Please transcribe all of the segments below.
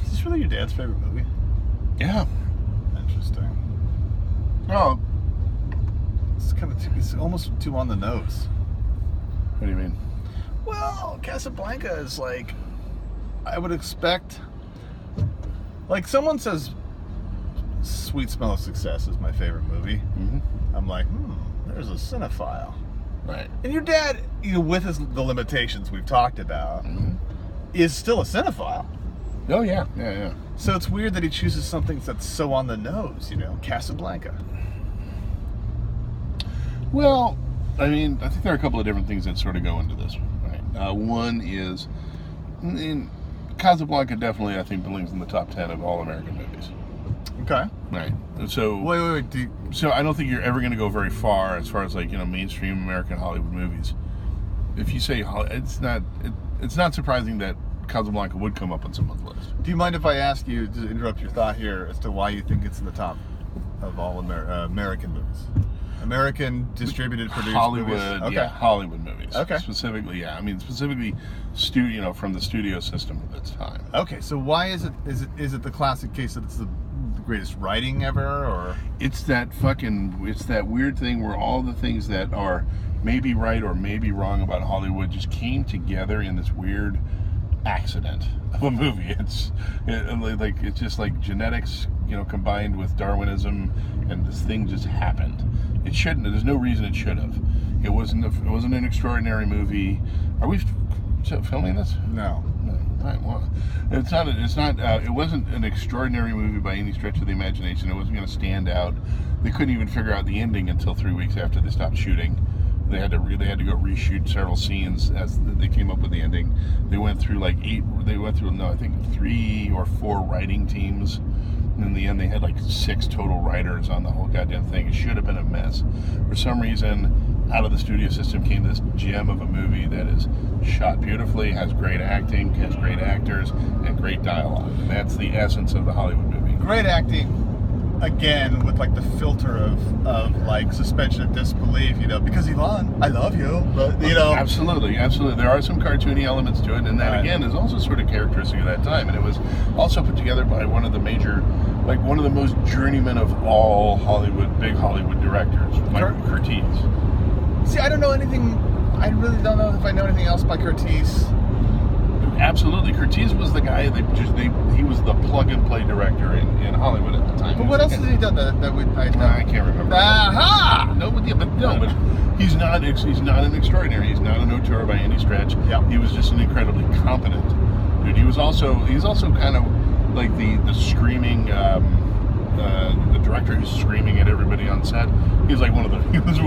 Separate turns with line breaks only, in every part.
Is this really your dad's favorite movie?
Yeah.
Interesting.
Oh,
It's almost too on the nose.
what do you mean?
Well, Casablanca is like, I would expect, like someone says Sweet Smell of Success is my favorite movie.
Mm-hmm.
I'm like, there's a cinephile.
Right.
And your dad, with the limitations we've talked about, is still a cinephile.
Oh, yeah. Yeah.
So it's weird that he chooses something that's so on the nose, Casablanca.
Well, I mean, I think there are a couple of different things that sort of go into this. Right. One is, Casablanca definitely, I think, belongs in the top 10 of all American movies.
Okay.
Right. So
Wait.
So I don't think you're ever going to go very far as mainstream American Hollywood movies. If you say it's not surprising that Casablanca would come up on someone's list.
Do you mind if I ask you to interrupt your thought here as to why you think it's in the top of all American movies? American distributed, produced
Hollywood,
movies? Okay.
yeah, Hollywood movies.
Okay.
Specifically, yeah. I mean, specifically, from the studio system of its time.
Okay, so why is it the classic case that it's the greatest writing ever, or?
It's that weird thing where all the things that are maybe right or maybe wrong about Hollywood just came together in this weird accident of a movie. It's just like genetics, combined with Darwinism, and this thing just happened. It shouldn't. There's no reason it should have. It wasn't an extraordinary movie. Are we filming this?
No.
Right, well, it wasn't an extraordinary movie by any stretch of the imagination. It wasn't going to stand out. They couldn't even figure out the ending until 3 weeks after they stopped shooting. They had to go reshoot several scenes as they came up with the ending. They went through I think 3 or 4 writing teams. And in the end, they had 6 total writers on the whole goddamn thing. It should have been a mess. For some reason, out of the studio system came this gem of a movie that is shot beautifully, has great acting, has great actors, and great dialogue. And that's the essence of the Hollywood movie.
Great acting, again, with the filter of suspension of disbelief, because Yvonne, I love you, but
Absolutely. There are some cartoony elements to it, and that again is also sort of characteristic of that time. And it was also put together by one of the most journeymen of all big Hollywood directors, Michael Curtiz.
See, I don't know anything. I really don't know if I know anything else by Curtiz.
Absolutely, Curtiz was the guy he was the plug and play director in Hollywood at the time.
But what else has he done that
I can't remember.
Aha!
But he's not an extraordinary. He's not an auteur by any stretch.
Yep.
He was just an incredibly competent dude. He's also kind of like the screaming, the director who's screaming at everybody on set. He was one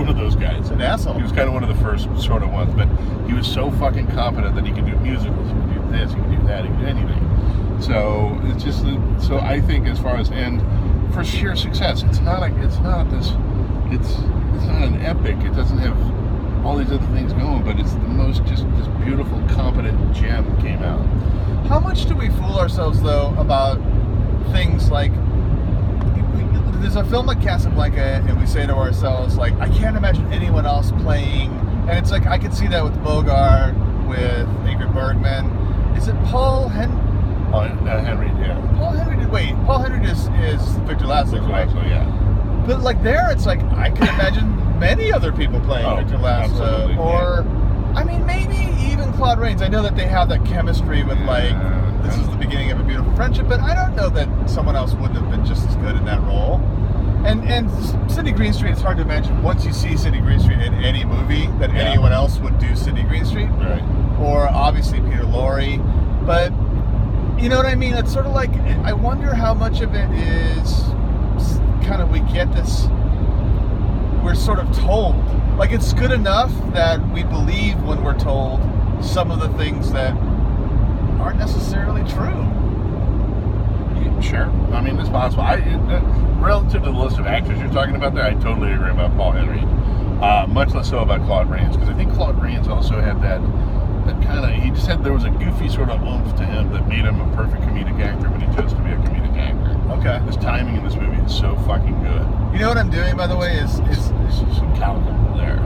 of those guys.
An asshole.
He was kind of one of the first sort of ones, but he was so fucking competent that he could do musicals, he could do this, he could do that, he could do anything. So it's just I think as far as for sheer success, it's not an epic. It doesn't have all these other things going, but it's the most just this beautiful, competent gem came out.
How much do we fool ourselves though about things like? There's a film like Casablanca, and we say to ourselves, I can't imagine anyone else playing. And it's I could see that with Bogart, with Ingrid Bergman. Is it Paul Henry?
Henry, yeah.
Paul Henry is Victor Laszlo, right?
Laszlo, yeah.
But there, it's I can imagine many other people playing Victor Laszlo, or I mean, maybe even Claude Rains. I know that they have that chemistry with this is the beginning of a beautiful friendship, but I don't know that someone else wouldn't have been just as good in that role. And Sidney Greenstreet, it's hard to imagine once you see Sidney Greenstreet in any movie that anyone else would do Sidney Greenstreet.
Right.
Or obviously Peter Lorre. But you know what I mean? It's sort of I wonder how much of it is kind of we get this, we're sort of told. It's good enough that we believe when we're told some of the things that aren't necessarily true.
Sure. I mean, it's possible. Relative to the list of actors you're talking about there, I totally agree about Paul Henry. Much less so about Claude Rains, because I think Claude Rains also had that kind of, he just had, there was a goofy sort of oomph to him that made him a perfect comedic actor when he chose to be a comedic actor.
Okay.
His timing in this movie is so fucking good.
You know what I'm doing, by the way, is
some calico there.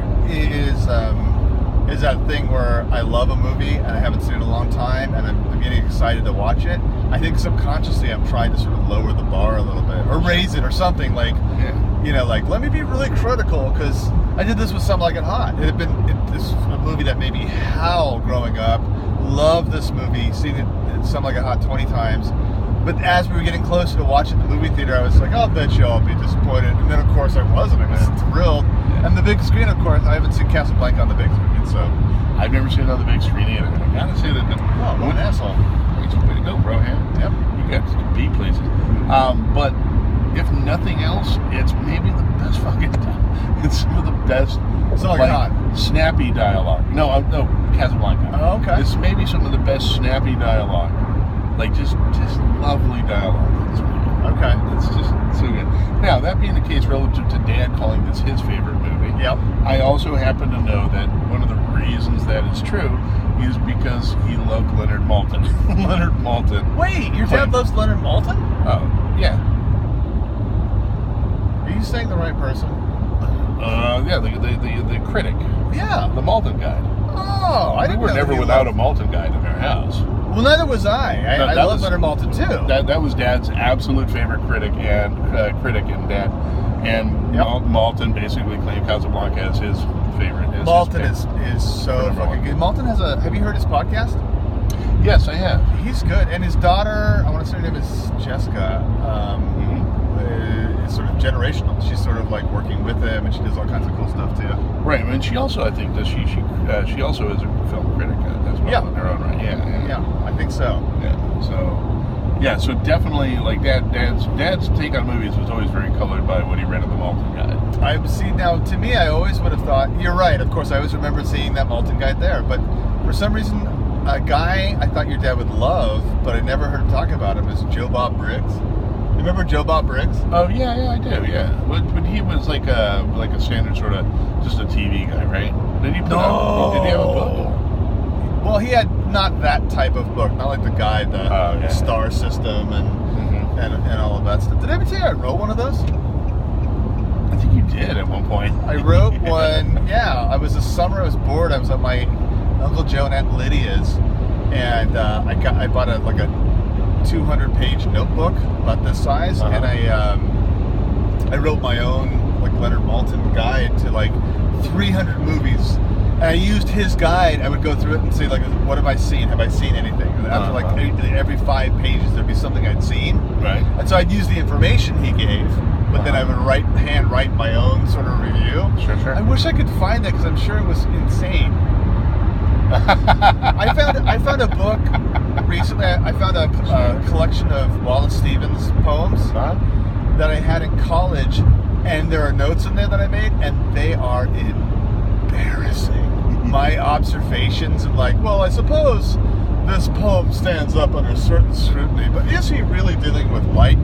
is that thing where I love a movie and I haven't seen it in a long time, and I'm getting excited to watch it. I think subconsciously I'm trying to sort of lower the bar a little bit, or raise it, or something, like, you know, like, let me be really critical, because I did this with Some Like It Hot. This is a movie that made me howl growing up. Loved this movie, seen it Some Like It Hot 20 times. But as we were getting closer to watching the movie theater, I was like, I'll bet you I'll be disappointed. And then, of course, I wasn't. I was thrilled. And the big screen, of course, I haven't seen Casablanca on the big screen, so.
I've never seen it on the big screen either. I gotta say that.
Oh, what an asshole.
Way to go, bro, man.
Yep.
You got to be places. But if nothing else, it's maybe the best fucking time. It's some of the best, snappy dialogue. No, Casablanca.
Oh, okay.
It's maybe some of the best snappy dialogue. Like, just lovely dialogue.
Okay.
It's just so good. Now, that being the case relative to Dad calling this his favorite movie,
yep.
I also happen to know that one of the reasons that it's true is because he loved Leonard Maltin. Leonard Maltin.
Wait, your dad loves Leonard Maltin?
Oh, yeah.
Are you saying the right person?
Yeah, the critic.
Yeah.
The Maltin guide.
Oh, I didn't know.
We were never without a Maltin guide in our house.
Well, neither was I. I love Leonard Maltin too.
That was Dad's absolute favorite critic and Dad. And Maltin basically claimed Casablanca as his favorite.
Maltin is so fucking good. Maltin has have you heard his podcast?
Yes, I have.
He's good. And his daughter, I want to say her name is Jessica, is sort of generational. She's sort of like working with him, and she does all kinds of cool stuff too.
Right, and she also, I think, she also is a film critic as well in her own right.
Yeah, I think so.
So definitely, like Dad's take on movies was always very colored by what he read in the Maltin Guide.
Now, to me, I always would have thought, you're right, of course, I always remember seeing that Maltin Guide there, but for some reason, a guy I thought your dad would love, but I never heard him talk about him, is Joe Bob Briggs. You remember Joe Bob Briggs?
Oh, yeah, I do, yeah. But he was like a standard sort of, just a TV guy, right? Did he have a book?
Well, he had not that type of book, not like the guide, the star system and all of that stuff. Did I ever tell you I wrote one of those?
I think you did at one point.
I wrote one, I was I was bored, I was at my Uncle Joe and Aunt Lydia's, and I bought a 200-page notebook about this size, and I wrote my own like Leonard Maltin guide to like 300 movies, and I used his guide. I would go through it and say, like, what have I seen? Have I seen anything? And after like every 5 pages there'd be something I'd seen,
right? And
so I'd use the information he gave, but then I would hand write my own sort of review.
Sure.
I wish I could find that, because I'm sure it was insane. I found a book recently. I found a collection of Wallace Stevens poems that I had in college, and there are notes in there that I made, and they are embarrassing. My observations of like, well, I suppose this poem stands up under certain scrutiny, but is he really dealing with light?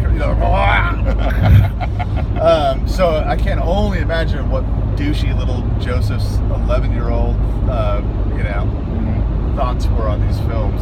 So I can only imagine what douchey little Joseph's 11-year-old, thoughts were on these films.